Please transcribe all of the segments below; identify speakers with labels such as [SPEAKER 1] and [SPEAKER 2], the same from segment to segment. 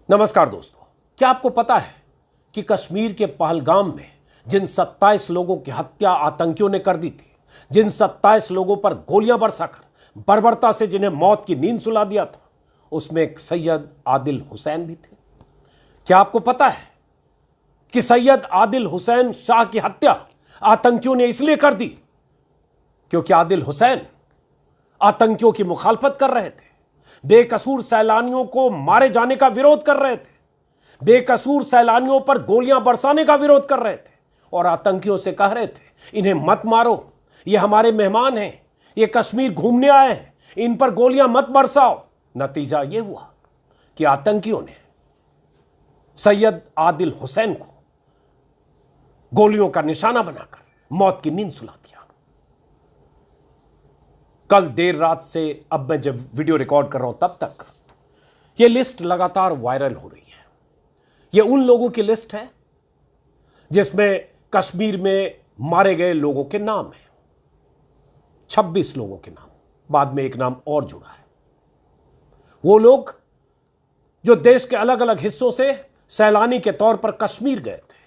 [SPEAKER 1] नमस्कार दोस्तों, क्या आपको पता है कि कश्मीर के पहलगाम में जिन 27 लोगों की हत्या आतंकियों ने कर दी थी, जिन 27 लोगों पर गोलियां बरसाकर बर्बरता से जिन्हें मौत की नींद सुला दिया था, उसमें एक सैयद आदिल हुसैन भी थे। क्या आपको पता है कि सैयद आदिल हुसैन शाह की हत्या आतंकियों ने इसलिए कर दी क्योंकि आदिल हुसैन आतंकियों की मुखालफत कर रहे थे, बेकसूर सैलानियों को मारे जाने का विरोध कर रहे थे, बेकसूर सैलानियों पर गोलियां बरसाने का विरोध कर रहे थे और आतंकियों से कह रहे थे इन्हें मत मारो, ये हमारे मेहमान हैं, ये कश्मीर घूमने आए हैं, इन पर गोलियां मत बरसाओ। नतीजा यह हुआ कि आतंकियों ने सैयद आदिल हुसैन को गोलियों का निशाना बनाकर मौत की नींद सुला दिया। कल देर रात से अब मैं जब वीडियो रिकॉर्ड कर रहा हूं तब तक यह लिस्ट लगातार वायरल हो रही है। यह उन लोगों की लिस्ट है जिसमें कश्मीर में मारे गए लोगों के नाम हैं, 26 लोगों के नाम, बाद में एक नाम और जुड़ा है। वो लोग जो देश के अलग अलग हिस्सों से सैलानी के तौर पर कश्मीर गए थे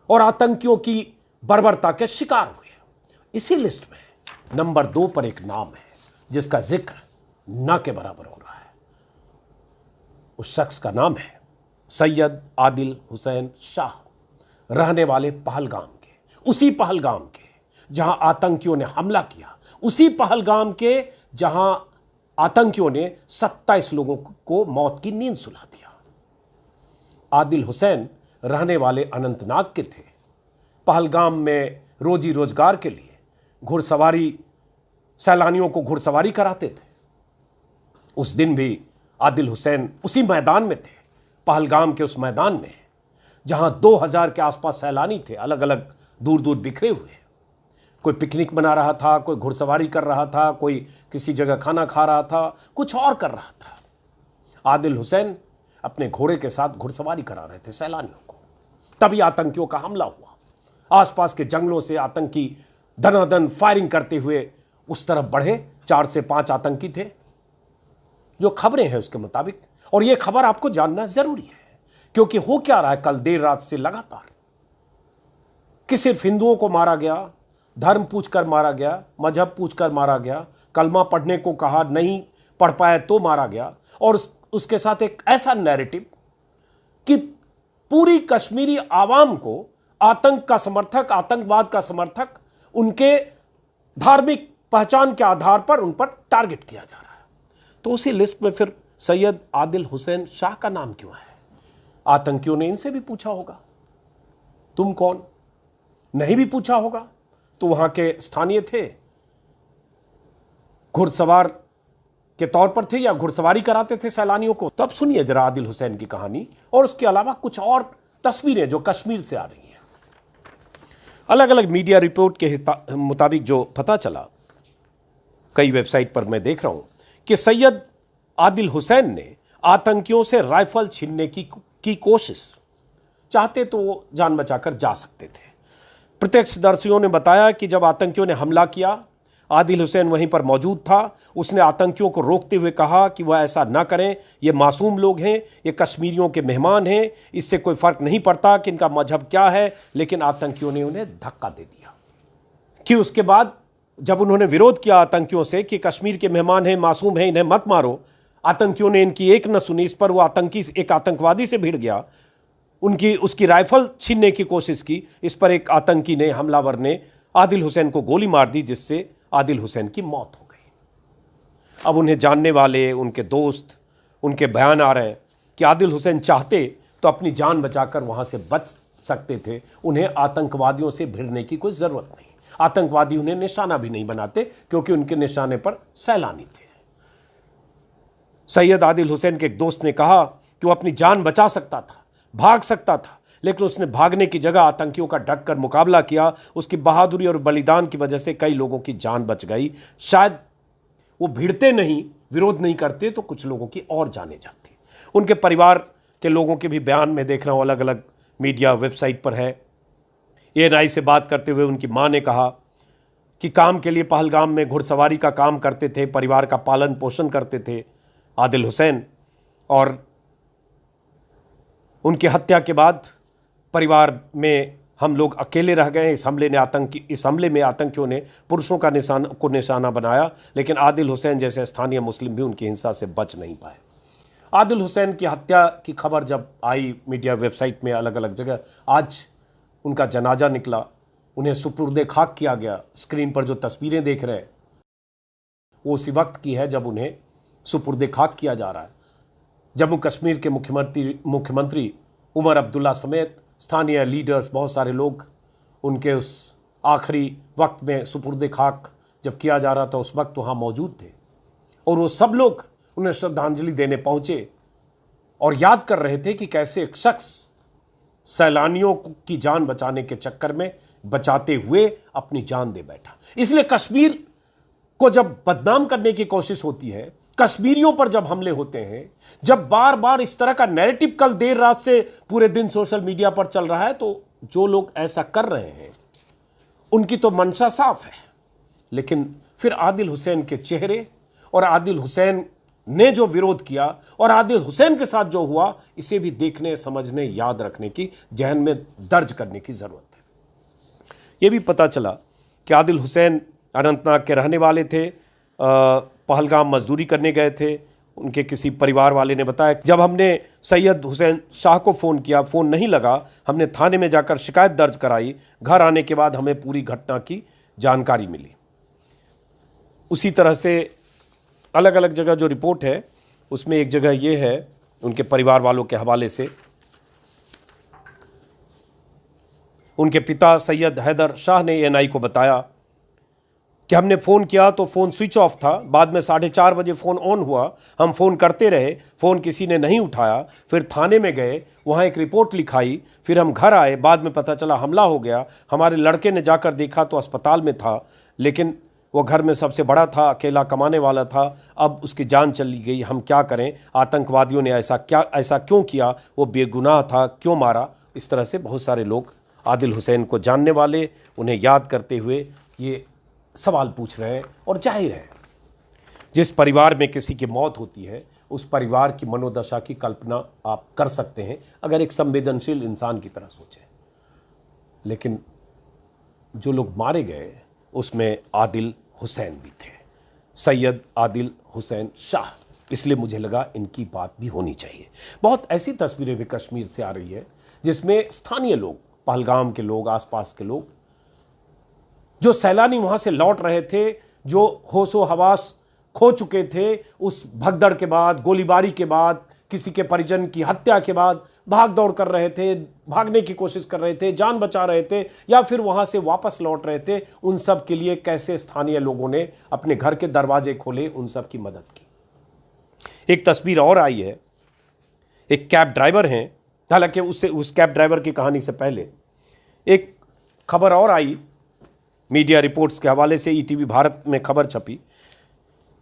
[SPEAKER 1] और आतंकियों की बर्बरता के शिकार हुए। इसी लिस्ट में नंबर 2 पर एक नाम है जिसका जिक्र न के बराबर हो रहा है। उस शख्स का नाम है सैयद आदिल हुसैन शाह, रहने वाले पहलगाम के, उसी पहलगाम के जहां आतंकियों ने हमला किया, उसी पहलगाम के जहां आतंकियों ने 27 लोगों को मौत की नींद सुला दिया। आदिल हुसैन रहने वाले अनंतनाग के थे। पहलगाम में रोजी रोजगार के लिए घुड़सवारी, सैलानियों को घुड़सवारी कराते थे। उस दिन भी आदिल हुसैन उसी मैदान में थे, पहलगाम के उस मैदान में जहां 2000 के आसपास सैलानी थे, अलग अलग दूर दूर बिखरे हुए। कोई पिकनिक मना रहा था, कोई घुड़सवारी कर रहा था, कोई किसी जगह खाना खा रहा था, कुछ और कर रहा था। आदिल हुसैन अपने घोड़े के साथ घुड़सवारी करा रहे थे सैलानियों को। तभी आतंकियों का हमला हुआ। आसपास के जंगलों से आतंकी दनादन फायरिंग करते हुए उस तरफ बढ़े। 4 से 5 आतंकी थे, जो खबरें हैं उसके मुताबिक। और यह खबर आपको जानना जरूरी है क्योंकि हो क्या रहा है कल देर रात से लगातार कि सिर्फ हिंदुओं को मारा गया, धर्म पूछकर मारा गया, मजहब पूछकर मारा गया, कलमा पढ़ने को कहा, नहीं पढ़ पाया तो मारा गया। और उसके साथ एक ऐसा नैरेटिव कि पूरी कश्मीरी आवाम को आतंक का समर्थक, आतंकवाद का समर्थक, उनके धार्मिक पहचान के आधार पर उन पर टारगेट किया जा रहा है। तो उसी लिस्ट में फिर सैयद आदिल हुसैन शाह का नाम क्यों है? आतंकियों ने इनसे भी पूछा होगा, तुम कौन? नहीं भी पूछा होगा तो वहां के स्थानीय थे, घुड़सवार के तौर पर थे या घुड़सवारी कराते थे सैलानियों को। तो अब सुनिए जरा आदिल हुसैन की कहानी और उसके अलावा कुछ और तस्वीरें जो कश्मीर से आ रही हैं। अलग अलग मीडिया रिपोर्ट के मुताबिक जो पता चला, कई वेबसाइट पर मैं देख रहा हूं कि सैयद आदिल हुसैन ने आतंकियों से राइफल छीनने की कोशिश, चाहते तो वो जान बचाकर जा सकते थे। प्रत्यक्षदर्शियों ने बताया कि जब आतंकियों ने हमला किया, आदिल हुसैन वहीं पर मौजूद था। उसने आतंकियों को रोकते हुए कहा कि वह ऐसा ना करें, ये मासूम लोग हैं, ये कश्मीरियों के मेहमान हैं, इससे कोई फर्क नहीं पड़ता कि इनका मजहब क्या है। लेकिन आतंकियों ने उन्हें धक्का दे दिया कि उसके बाद जब उन्होंने विरोध किया आतंकियों से कि कश्मीर के मेहमान हैं, मासूम हैं, इन्हें मत मारो, आतंकियों ने इनकी एक न सुनी। इस पर वो एक आतंकवादी से भिड़ गया, उसकी राइफल छीनने की कोशिश की। इस पर एक आतंकी ने, हमलावर ने आदिल हुसैन को गोली मार दी, जिससे आदिल हुसैन की मौत हो गई। अब उन्हें जानने वाले, उनके दोस्त, उनके बयान आ रहे हैं कि आदिल हुसैन चाहते तो अपनी जान बचाकर वहां से बच सकते थे, उन्हें आतंकवादियों से भिड़ने की कोई जरूरत नहीं। आतंकवादी उन्हें निशाना भी नहीं बनाते क्योंकि उनके निशाने पर सैलानी थे। सैयद आदिल हुसैन के एक दोस्त ने कहा कि वो अपनी जान बचा सकता था, भाग सकता था, लेकिन उसने भागने की जगह आतंकियों का डटकर मुकाबला किया। उसकी बहादुरी और बलिदान की वजह से कई लोगों की जान बच गई। शायद वो भिड़ते नहीं, विरोध नहीं करते तो कुछ लोगों की और जाने जाती। उनके परिवार के लोगों के भी बयान में देख रहा हूं, अलग अलग मीडिया वेबसाइट पर है। ANI से बात करते हुए उनकी मां ने कहा कि काम के लिए पहलगाम में घुड़सवारी का काम करते थे, परिवार का पालन पोषण करते थे आदिल हुसैन, और उनकी हत्या के बाद परिवार में हम लोग अकेले रह गए। इस हमले में आतंकियों ने पुरुषों का निशाना बनाया, लेकिन आदिल हुसैन जैसे स्थानीय मुस्लिम भी उनकी हिंसा से बच नहीं पाए। आदिल हुसैन की हत्या की खबर जब आई मीडिया वेबसाइट में अलग अलग जगह, आज उनका जनाजा निकला, उन्हें सुपुर्दे खाक किया गया। स्क्रीन पर जो तस्वीरें देख रहे हैं वो उसी वक्त की है जब उन्हें सुपुर्दे खाक किया जा रहा है। जम्मू कश्मीर के मुख्यमंत्री उमर अब्दुल्ला समेत स्थानीय लीडर्स, बहुत सारे लोग उनके उस आखिरी वक्त में सुपुर्दे खाक जब किया जा रहा था उस वक्त वहाँ मौजूद थे, और वो सब लोग उन्हें श्रद्धांजलि देने पहुंचे और याद कर रहे थे कि कैसे एक शख्स सैलानियों की जान बचाने के चक्कर में बचाते हुए अपनी जान दे बैठा। इसलिए कश्मीर को जब बदनाम करने की कोशिश होती है, कश्मीरियों पर जब हमले होते हैं, जब बार बार इस तरह का नैरेटिव कल देर रात से पूरे दिन सोशल मीडिया पर चल रहा है, तो जो लोग ऐसा कर रहे हैं उनकी तो मंशा साफ है। लेकिन फिर आदिल हुसैन के चेहरे और आदिल हुसैन ने जो विरोध किया और आदिल हुसैन के साथ जो हुआ, इसे भी देखने, समझने, याद रखने की, जहन में दर्ज करने की जरूरत है। यह भी पता चला कि आदिल हुसैन अनंतनाग के रहने वाले थे, पहलगाम मजदूरी करने गए थे। उनके किसी परिवार वाले ने बताया, जब हमने सैयद हुसैन शाह को फ़ोन किया, फ़ोन नहीं लगा, हमने थाने में जाकर शिकायत दर्ज कराई। घर आने के बाद हमें पूरी घटना की जानकारी मिली। उसी तरह से अलग अलग जगह जो रिपोर्ट है उसमें एक जगह ये है उनके परिवार वालों के हवाले से, उनके पिता सैयद हैदर शाह ने एएनआई को बताया कि हमने फ़ोन किया तो फ़ोन स्विच ऑफ था, बाद में 4:30 बजे फ़ोन ऑन हुआ, हम फ़ोन करते रहे, फ़ोन किसी ने नहीं उठाया, फिर थाने में गए, वहाँ एक रिपोर्ट लिखाई, फिर हम घर आए, बाद में पता चला हमला हो गया। हमारे लड़के ने जाकर देखा तो अस्पताल में था, लेकिन वो घर में सबसे बड़ा था, अकेला कमाने वाला था, अब उसकी जान चली गई, हम क्या करें, आतंकवादियों ने ऐसा क्यों किया, वो बेगुनाह था, क्यों मारा। इस तरह से बहुत सारे लोग आदिल हुसैन को जानने वाले, उन्हें याद करते हुए ये सवाल पूछ रहे हैं। और जाहिर है जिस परिवार में किसी की मौत होती है उस परिवार की मनोदशा की कल्पना आप कर सकते हैं अगर एक संवेदनशील इंसान की तरह सोचें। लेकिन जो लोग मारे गए उसमें आदिल हुसैन भी थे, सैयद आदिल हुसैन शाह। इसलिए मुझे लगा इनकी बात भी होनी चाहिए। बहुत ऐसी तस्वीरें भी कश्मीर से आ रही है जिसमें स्थानीय लोग, पहलगाम के लोग, आसपास के लोग, जो सैलानी वहां से लौट रहे थे, जो होशो हवास खो चुके थे उस भगदड़ के बाद, गोलीबारी के बाद, किसी के परिजन की हत्या के बाद, भाग दौड़ कर रहे थे, भागने की कोशिश कर रहे थे, जान बचा रहे थे, या फिर वहां से वापस लौट रहे थे, उन सब के लिए कैसे स्थानीय लोगों ने अपने घर के दरवाजे खोले, उन सब की मदद की। एक तस्वीर और आई है, एक कैब ड्राइवर हैं, हालांकि उस कैब ड्राइवर की कहानी से पहले एक खबर और आई मीडिया रिपोर्ट्स के हवाले से। ईटीवी भारत में खबर छपी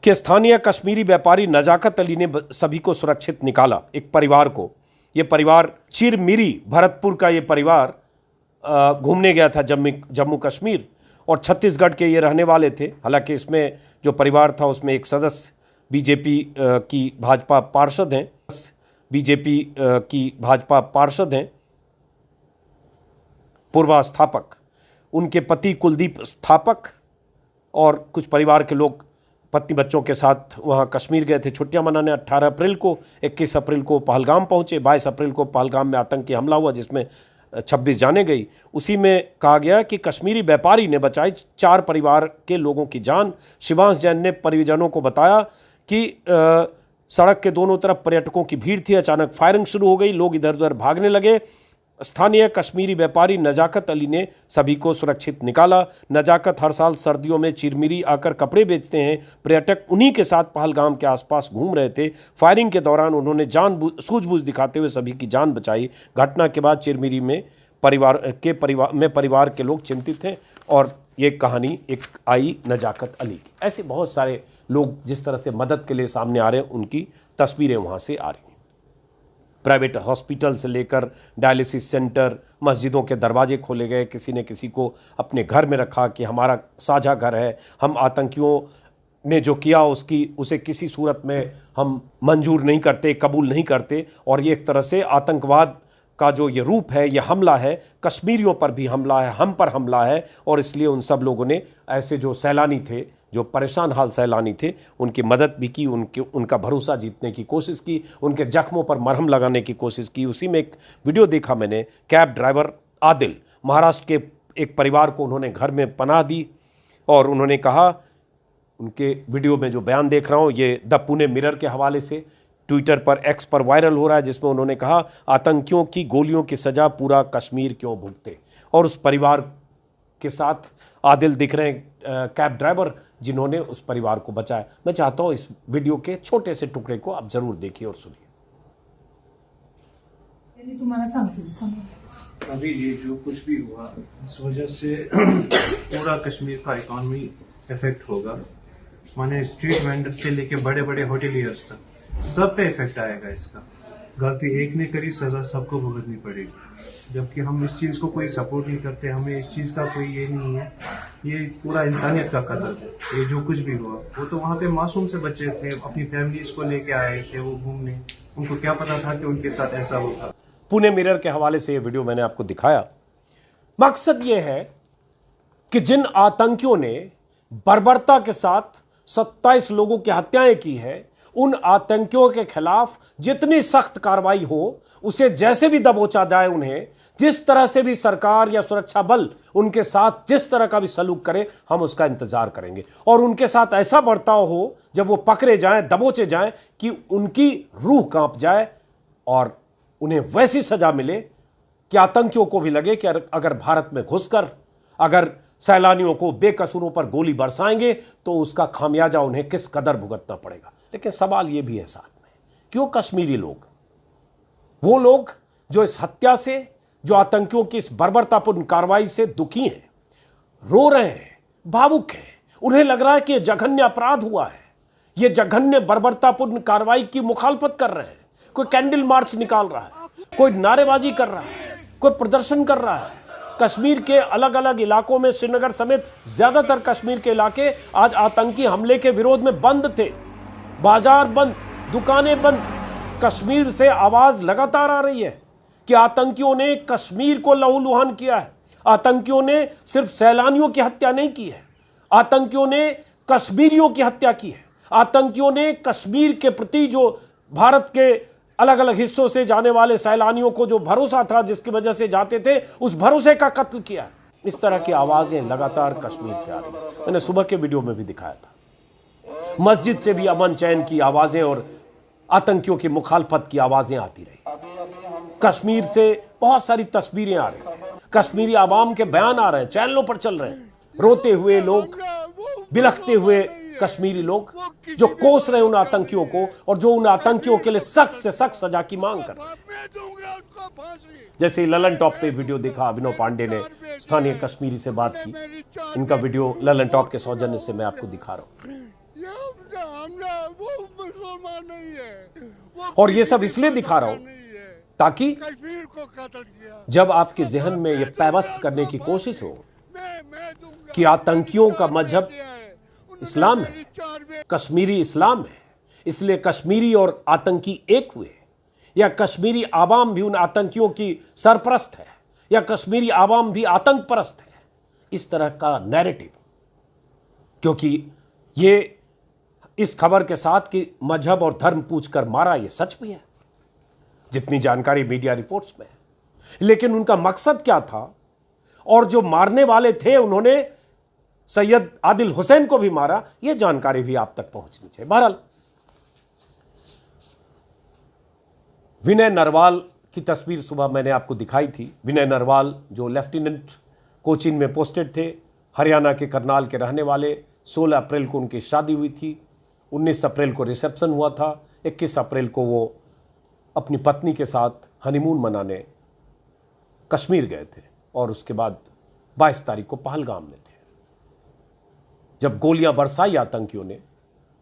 [SPEAKER 1] कि स्थानीय कश्मीरी व्यापारी नजाकत अली ने सभी को सुरक्षित निकाला, एक परिवार को। ये परिवार चिरमिरी भरतपुर का ये परिवार घूमने गया था जम्मू कश्मीर, और छत्तीसगढ़ के ये रहने वाले थे। हालांकि इसमें जो परिवार था उसमें एक सदस्य बीजेपी की भाजपा पार्षद हैं, पूर्वा स्थापक, उनके पति कुलदीप स्थापक और कुछ परिवार के लोग पत्नी बच्चों के साथ वहाँ कश्मीर गए थे छुट्टियां मनाने। 18 अप्रैल को, 21 अप्रैल को पहलगाम पहुँचे, 22 अप्रैल को पहलगाम में आतंकी हमला हुआ जिसमें 26 जानें गई। उसी में कहा गया कि कश्मीरी व्यापारी ने बचाई 4 परिवार के लोगों की जान। शिवांश जैन ने परिजनों को बताया कि सड़क के दोनों तरफ पर्यटकों की भीड़ थी, अचानक फायरिंग शुरू हो गई, लोग इधर उधर भागने लगे। स्थानीय कश्मीरी व्यापारी नजाकत अली ने सभी को सुरक्षित निकाला। नजाकत हर साल सर्दियों में चिरमिरी आकर कपड़े बेचते हैं। पर्यटक उन्हीं के साथ पहलगाम के आसपास घूम रहे थे। फायरिंग के दौरान उन्होंने सूझबूझ दिखाते हुए सभी की जान बचाई। घटना के बाद चिरमिरी में परिवार के लोग चिंतित थे, और ये कहानी एक आई नजाकत अली की। ऐसे बहुत सारे लोग जिस तरह से मदद के लिए सामने आ रहे हैं, उनकी तस्वीरें वहाँ से आ रही हैं। प्राइवेट हॉस्पिटल से लेकर डायलिसिस सेंटर, मस्जिदों के दरवाजे खोले गए, किसी ने किसी को अपने घर में रखा कि हमारा साझा घर है, हम आतंकियों ने जो किया उसे किसी सूरत में हम मंजूर नहीं करते, कबूल नहीं करते। और ये एक तरह से आतंकवाद का जो ये रूप है, ये हमला है, कश्मीरियों पर भी हमला है, हम पर हमला है। और इसलिए उन सब लोगों ने ऐसे जो सैलानी थे, जो परेशान हाल सैलानी थे, उनकी मदद भी की, उनका भरोसा जीतने की कोशिश की, उनके जख्मों पर मरहम लगाने की कोशिश की। उसी में एक वीडियो देखा मैंने, कैब ड्राइवर आदिल, महाराष्ट्र के एक परिवार को उन्होंने घर में पनाह दी और उन्होंने कहा, उनके वीडियो में जो बयान देख रहा हूँ ये द पुणे मिरर के हवाले से ट्विटर पर, एक्स पर वायरल हो रहा है, जिसमें उन्होंने कहा आतंकियों की गोलियों की सजा पूरा कश्मीर क्यों भुगते। और उस परिवार के साथ आदिल दिख रहे हैं, कैब ड्राइवर, जिन्होंने उस परिवार को बचाया। मैं चाहता हूं इस वीडियो के छोटे से टुकड़े को आप जरूर देखिए और सुनिए।
[SPEAKER 2] तुम्हारा सांगते
[SPEAKER 3] अभी ये जो कुछ भी हुआ इस वजह से पूरा कश्मीर का इकॉनमी इफेक्ट होगा। माने स्ट्रीट वेंडर से लेके बड़े बड़े होटलियर्स तक सब पे इफेक्ट आएगा इसका। गलती एक ने करी, सजा सबको भुगतनी पड़ेगी। जबकि हम इस चीज को कोई सपोर्ट नहीं करते, हमें इस चीज का कोई ये नहीं है। ये पूरा इंसानियत का कदर है। ये जो कुछ भी हुआ, वो तो वहाँ पे मासूम से बच्चे थे, अपनी फैमिलीज को लेके आए थे वो घूमने, उनको क्या पता था कि उनके साथ ऐसा होगा।
[SPEAKER 1] पुणे मिरर के हवाले से ये वीडियो मैंने आपको दिखाया। मकसद ये है कि जिन आतंकियों ने बर्बरता के साथ 27 लोगों की हत्याएं की है, उन आतंकियों के खिलाफ जितनी सख्त कार्रवाई हो, उसे जैसे भी दबोचा जाए, उन्हें जिस तरह से भी सरकार या सुरक्षा बल उनके साथ जिस तरह का भी सलूक करे, हम उसका इंतजार करेंगे। और उनके साथ ऐसा बर्ताव हो जब वो पकड़े जाएं, दबोचे जाएं, कि उनकी रूह कांप जाए और उन्हें वैसी सजा मिले कि आतंकियों को भी लगे कि अगर भारत में घुसकर अगर सैलानियों को बेकसूरों पर गोली बरसाएंगे तो उसका खामियाजा उन्हें किस कदर भुगतना पड़ेगा। लेकिन सवाल यह भी है साथ में, क्यों कश्मीरी लोग, वो लोग जो इस हत्या से, जो आतंकियों की इस बर्बरतापूर्ण कार्रवाई से दुखी हैं, रो रहे हैं, भावुक हैं, उन्हें लग रहा है कि यह जघन्य अपराध हुआ है, यह जघन्य बर्बरतापूर्ण कार्रवाई की मुखालफत कर रहे हैं। कोई कैंडल मार्च निकाल रहा है, कोई नारेबाजी कर रहा है, कोई प्रदर्शन कर रहा है। कश्मीर के अलग अलग इलाकों में, श्रीनगर समेत ज्यादातर कश्मीर के इलाके आज आतंकी हमले के विरोध में बंद थे। बाजार बंद, दुकानें बंद। कश्मीर से आवाज लगातार आ रही है कि आतंकियों ने कश्मीर को लहूलुहान किया है। आतंकियों ने सिर्फ सैलानियों की हत्या नहीं की है, आतंकियों ने कश्मीरियों की हत्या की है। आतंकियों ने कश्मीर के प्रति जो भारत के अलग अलग हिस्सों से जाने वाले सैलानियों को जो भरोसा था, जिसकी वजह से जाते थे, उस भरोसे का कत्ल किया है। इस तरह की आवाजें लगातार कश्मीर से आ रही हैं। मैंने सुबह के वीडियो में भी दिखाया था। मस्जिद से भी अमन चैन की आवाजें और आतंकियों की मुखालफत की आवाजें आती रही। कश्मीर से बहुत सारी तस्वीरें आ रही हैं, कश्मीरी आवाम के बयान आ रहे हैं, चैनलों पर चल रहे हैं, रोते हुए लोग, बिलखते हुए कश्मीरी लोग जो कोस रहे उन आतंकियों को, और जो उन आतंकियों के लिए सख्त से सख्त सजा की मांग कर रहे हैं। जैसे ललन टॉप पे वीडियो देखा, अभिनव पांडे ने स्थानीय कश्मीरी से बात की। इनका वीडियो ललन टॉप के सौजन्य से मैं आपको दिखा रहा हूं। और ये सब इसलिए दिखा रहा हूं ताकि जब आपके जहन में यह पैवस्त करने की कोशिश हो कि आतंकियों का मजहब इस्लाम है, कश्मीरी इस्लाम है, इसलिए कश्मीरी और आतंकी एक हुए, या कश्मीरी आवाम भी उन आतंकियों की सरपरस्त है, या कश्मीरी आवाम भी आतंक परस्त है, इस तरह का नैरेटिव। क्योंकि ये इस खबर के साथ कि मजहब और धर्म पूछकर मारा, ये सच भी है, जितनी जानकारी मीडिया रिपोर्ट्स में है। लेकिन उनका मकसद क्या था, और जो मारने वाले थे उन्होंने सैयद आदिल हुसैन को भी मारा, यह जानकारी भी आप तक पहुंचनी चाहिए। बहरहाल, विनय नरवाल की तस्वीर सुबह मैंने आपको दिखाई थी। विनय नरवाल जो लेफ्टिनेंट कोचीन में पोस्टेड थे, हरियाणा के करनाल के रहने वाले। 16 अप्रैल को उनकी शादी हुई थी, 19 अप्रैल को रिसेप्शन हुआ था, 21 अप्रैल को वो अपनी पत्नी के साथ हनीमून मनाने कश्मीर गए थे, और उसके बाद 22 तारीख को पहलगाम में थे। जब गोलियां बरसाई आतंकियों ने,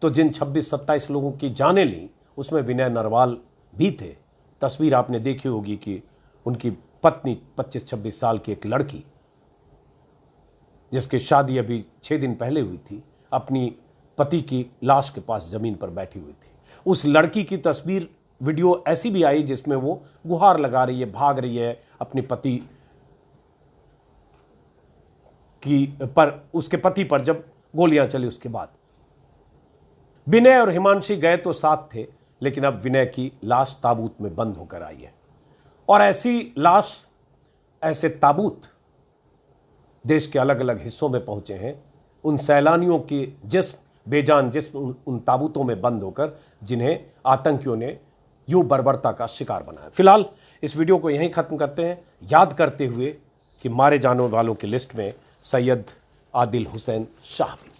[SPEAKER 1] तो जिन 26-27 लोगों की जानें ली, उसमें विनय नरवाल भी थे। तस्वीर आपने देखी होगी कि उनकी पत्नी 25-26 साल की एक लड़की, जिसकी शादी अभी 6 दिन पहले हुई थी, अपनी पति की लाश के पास जमीन पर बैठी हुई थी। उस लड़की की तस्वीर वीडियो ऐसी भी आई जिसमें वो गुहार लगा रही है, भाग रही है अपने पति उसके पति पर जब गोलियां चली उसके बाद। विनय और हिमांशी गए तो साथ थे, लेकिन अब विनय की लाश ताबूत में बंद होकर आई है। और ऐसी लाश, ऐसे ताबूत देश के अलग अलग हिस्सों में पहुंचे हैं। उन सैलानियों के जिस्म, बेजान जिस्म उन ताबूतों में बंद होकर, जिन्हें आतंकियों ने यूं बर्बरता का शिकार बनाया। फिलहाल इस वीडियो को यहीं खत्म करते हैं, याद करते हुए कि मारे जाने वालों की लिस्ट में सैयद आदिल हुसैन शाह भी।